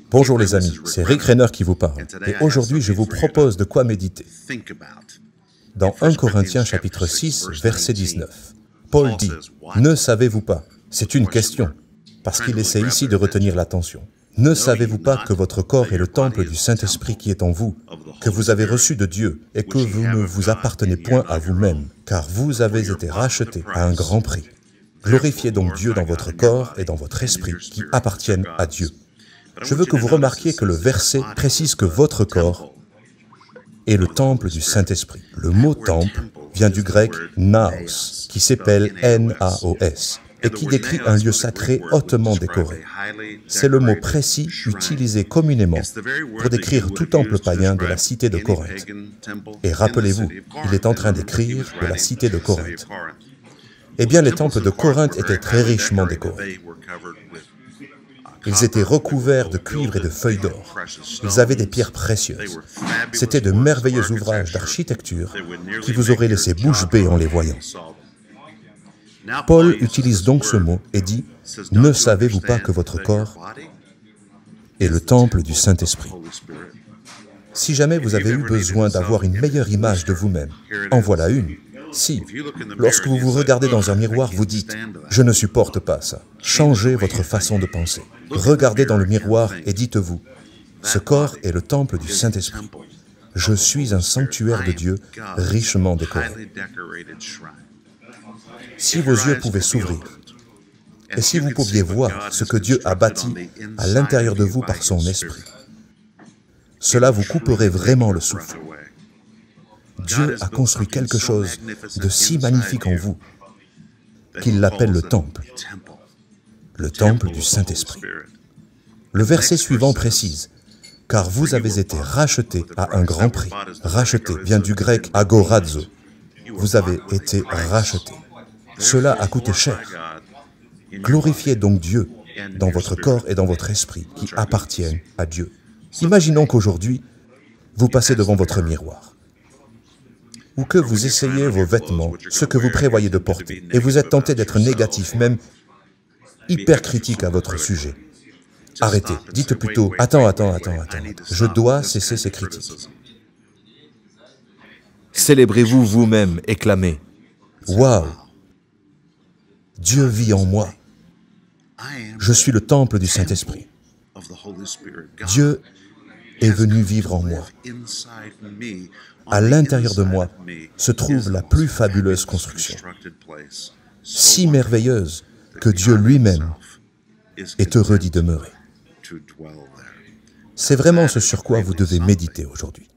Bonjour les amis, c'est Rick Renner qui vous parle. Et aujourd'hui, je vous propose de quoi méditer. Dans 1 Corinthiens chapitre 6, verset 19, Paul dit « Ne savez-vous pas ?» C'est une question, parce qu'il essaie ici de retenir l'attention. « Ne savez-vous pas que votre corps est le temple du Saint-Esprit qui est en vous, que vous avez reçu de Dieu, et que vous ne vous appartenez point à vous-même, car vous avez été rachetés à un grand prix. Glorifiez donc Dieu dans votre corps et dans votre esprit, qui appartiennent à Dieu. » Je veux que vous remarquiez que le verset précise que votre corps est le temple du Saint-Esprit. Le mot « temple » vient du grec « naos », qui s'appelle « N-A-O-S », et qui décrit un lieu sacré hautement décoré. C'est le mot précis utilisé communément pour décrire tout temple païen de la cité de Corinthe. Et rappelez-vous, il est en train d'écrire de la cité de Corinthe. Eh bien, les temples de Corinthe étaient très richement décorés. Ils étaient recouverts de cuivre et de feuilles d'or. Ils avaient des pierres précieuses. C'étaient de merveilleux ouvrages d'architecture qui vous auraient laissé bouche bée en les voyant. Paul utilise donc ce mot et dit « Ne savez-vous pas que votre corps est le temple du Saint-Esprit » Si jamais vous avez eu besoin d'avoir une meilleure image de vous-même, en voilà une. Si, lorsque vous vous regardez dans un miroir, vous dites « Je ne supporte pas ça », changez votre façon de penser. Regardez dans le miroir et dites-vous « Ce corps est le temple du Saint-Esprit. Je suis un sanctuaire de Dieu richement décoré. » Si vos yeux pouvaient s'ouvrir, et si vous pouviez voir ce que Dieu a bâti à l'intérieur de vous par son Esprit, cela vous couperait vraiment le souffle. Dieu a construit quelque chose de si magnifique en vous qu'il l'appelle le temple du Saint-Esprit. Le verset suivant précise « Car vous avez été rachetés à un grand prix ». Racheté vient du grec « agorazo ». Vous avez été rachetés. Cela a coûté cher. Glorifiez donc Dieu dans votre corps et dans votre esprit qui appartiennent à Dieu. Imaginons qu'aujourd'hui, vous passez devant votre miroir, ou que vous essayez vos vêtements, ce que vous prévoyez de porter, et vous êtes tenté d'être négatif, même hyper critique à votre sujet. Arrêtez, dites plutôt « Attends, je dois cesser ces critiques. » Célébrez-vous vous-même et clamez « Waouh! Dieu vit en moi. Je suis le temple du Saint-Esprit. Dieu est venu vivre en moi. À l'intérieur de moi se trouve la plus fabuleuse construction, si merveilleuse que Dieu lui-même est heureux d'y demeurer. » C'est vraiment ce sur quoi vous devez méditer aujourd'hui.